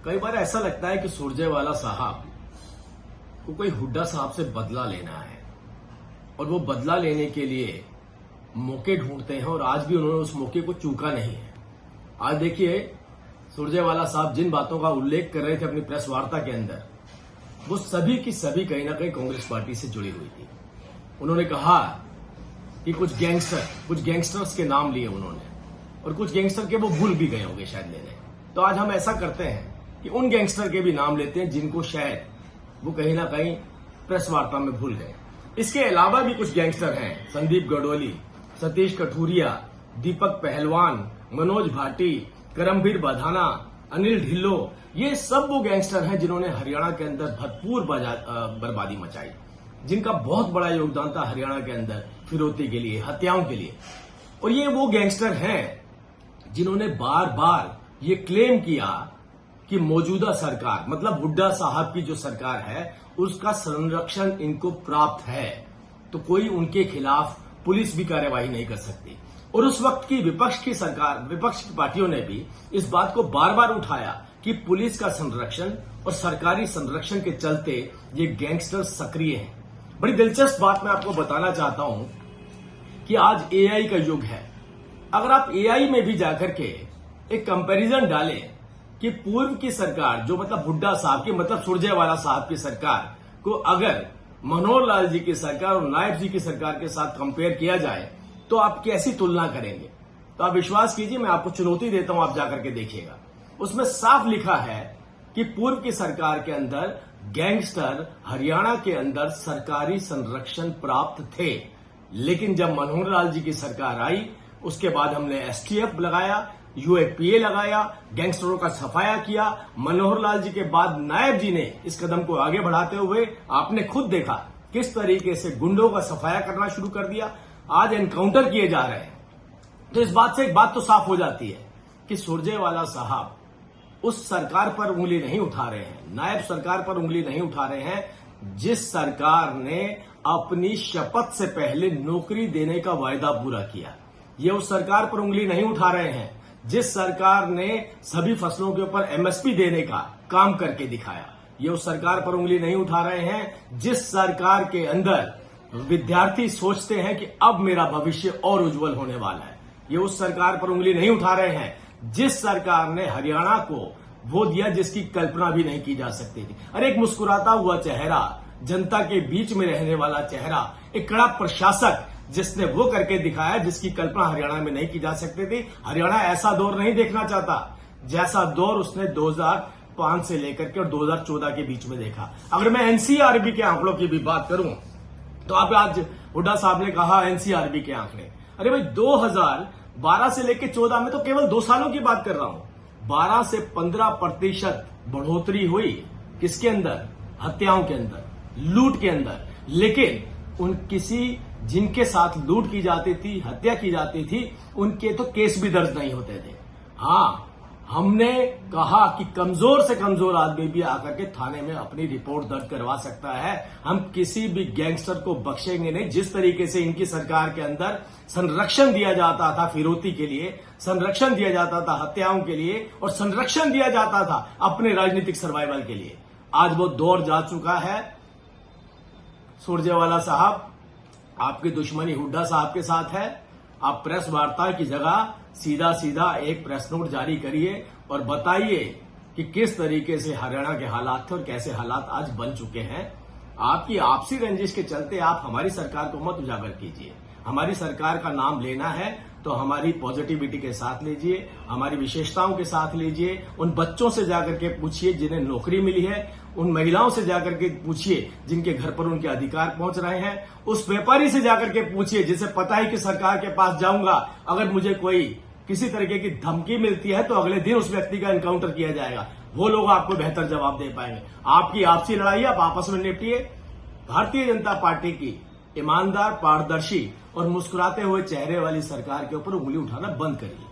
कई बार ऐसा लगता है कि सुरजेवाला साहब को कोई हुड्डा साहब से बदला लेना है और वो बदला लेने के लिए मौके ढूंढते हैं और आज भी उन्होंने उस मौके को चूका नहीं है। आज देखिए, सुरजेवाला साहब जिन बातों का उल्लेख कर रहे थे अपनी प्रेस वार्ता के अंदर, वो सभी की सभी कहीं ना कहीं कांग्रेस पार्टी से जुड़ी हुई थी। उन्होंने कहा कि कुछ गैंगस्टर्स के नाम लिए उन्होंने, और कुछ गैंगस्टर के वो भूल भी गए होंगे शायद लेने। तो आज हम ऐसा करते हैं कि उन गैंगस्टर के भी नाम लेते हैं जिनको शायद वो कहीं ना कहीं प्रेस वार्ता में भूल गए। इसके अलावा भी कुछ गैंगस्टर हैं, संदीप गडोली, सतीश कठुरिया, दीपक पहलवान, मनोज भाटी, करमवीर बधाना, अनिल ढिल्लो, ये सब वो गैंगस्टर हैं जिन्होंने हरियाणा के अंदर भरपूर बर्बादी मचाई, जिनका बहुत बड़ा योगदान था हरियाणा के अंदर फिरौती के लिए, हत्याओं के लिए। और ये वो गैंगस्टर हैं जिन्होंने बार बार ये क्लेम किया कि मौजूदा सरकार, मतलब हुड्डा साहब की जो सरकार है, उसका संरक्षण इनको प्राप्त है, तो कोई उनके खिलाफ पुलिस भी कार्यवाही नहीं कर सकती। और उस वक्त की विपक्ष की पार्टियों ने भी इस बात को बार बार उठाया कि पुलिस का संरक्षण और सरकारी संरक्षण के चलते ये गैंगस्टर सक्रिय हैं। बड़ी दिलचस्प बात मैं आपको बताना चाहता हूं कि आज एआई का युग है। अगर आप एआई में भी जाकर के एक कंपैरिजन डालें कि पूर्व की सरकार, जो मतलब हुड्डा साहब की, मतलब सुरजेवाला साहब की सरकार को अगर मनोहर लाल जी की सरकार और नायब जी की सरकार के साथ कंपेयर किया जाए तो आप कैसी तुलना करेंगे? तो आप विश्वास कीजिए, मैं आपको चुनौती देता हूं, आप जाकर के देखिएगा। उसमें साफ लिखा है कि पूर्व की सरकार के अंदर गैंगस्टर हरियाणा के अंदर सरकारी संरक्षण प्राप्त थे, लेकिन जब मनोहर लाल जी की सरकार आई उसके बाद हमने एसटीएफ लगाया, यूएपीए लगाया, गैंगस्टरों का सफाया किया। मनोहर लाल जी के बाद नायब जी ने इस कदम को आगे बढ़ाते हुए आपने खुद देखा किस तरीके से गुंडों का सफाया करना शुरू कर दिया। आज एनकाउंटर किए जा रहे हैं। तो इस बात से एक बात तो साफ हो जाती है कि सुरजेवाला साहब उस सरकार पर उंगली नहीं उठा रहे हैं, नायब सरकार पर उंगली नहीं उठा रहे हैं जिस सरकार ने अपनी शपथ से पहले नौकरी देने का वायदा पूरा किया। ये उस सरकार पर उंगली नहीं उठा रहे हैं जिस सरकार ने सभी फसलों के ऊपर एमएसपी देने का काम करके दिखाया। ये उस सरकार पर उंगली नहीं उठा रहे हैं जिस सरकार के अंदर विद्यार्थी सोचते हैं कि अब मेरा भविष्य और उज्जवल होने वाला है। ये उस सरकार पर उंगली नहीं उठा रहे हैं जिस सरकार ने हरियाणा को वो दिया जिसकी कल्पना भी नहीं की जा सकती थी। अरे एक मुस्कुराता हुआ चेहरा, जनता के बीच में रहने वाला चेहरा, एक कड़ा प्रशासक जिसने वो करके दिखाया जिसकी कल्पना हरियाणा में नहीं की जा सकती थी। हरियाणा ऐसा दौर नहीं देखना चाहता जैसा दौर उसने 2005 से लेकर के और 2014 के बीच में देखा। अगर मैं एनसीआरबी के आंकड़ों की भी बात करूं तो आप आज हुड्डा साहब ने कहा एनसीआरबी के आंकड़े, अरे भाई 2012 से लेकर 14 में तो केवल 2 सालों की बात कर रहा हूं, 12 से 15% बढ़ोतरी हुई। किसके अंदर? हत्याओं के अंदर, लूट के अंदर। लेकिन जिनके साथ लूट की जाती थी, हत्या की जाती थी, उनके तो केस भी दर्ज नहीं होते थे। हाँ, हमने कहा कि कमजोर से कमजोर आदमी भी आकर के थाने में अपनी रिपोर्ट दर्ज करवा सकता है। हम किसी भी गैंगस्टर को बख्शेंगे नहीं। जिस तरीके से इनकी सरकार के अंदर संरक्षण दिया जाता था फिरौती के लिए, संरक्षण दिया जाता था हत्याओं के लिए, और संरक्षण दिया जाता था अपने राजनीतिक सर्वाइवल के लिए, आज वो दौर जा चुका है। सुरजेवाला साहब, आपकी दुश्मनी हुड्डा साहब के साथ है। आप प्रेस वार्ता की जगह सीधा सीधा एक प्रेस नोट जारी करिए और बताइए कि किस तरीके से हरियाणा के हालात थे और कैसे हालात आज बन चुके हैं। आपकी आपसी रंजिश के चलते आप हमारी सरकार को मत उजागर कीजिए। हमारी सरकार का नाम लेना है तो हमारी पॉजिटिविटी के साथ लीजिए, हमारी विशेषताओं के साथ लीजिए। उन बच्चों से जाकर के पूछिए जिन्हें नौकरी मिली है, उन महिलाओं से जाकर के पूछिए जिनके घर पर उनके अधिकार पहुंच रहे हैं, उस व्यापारी से जाकर के पूछिए जिसे पता है कि सरकार के पास जाऊंगा, अगर मुझे कोई किसी तरीके की धमकी मिलती है तो अगले दिन उस व्यक्ति का एनकाउंटर किया जाएगा। वो लोग आपको बेहतर जवाब दे पाएंगे। आपकी आपसी लड़ाई आप आपस में निपटिए। भारतीय जनता पार्टी की ईमानदार, पारदर्शी और मुस्कुराते हुए चेहरे वाली सरकार के ऊपर उंगली उठाना बंद करिए।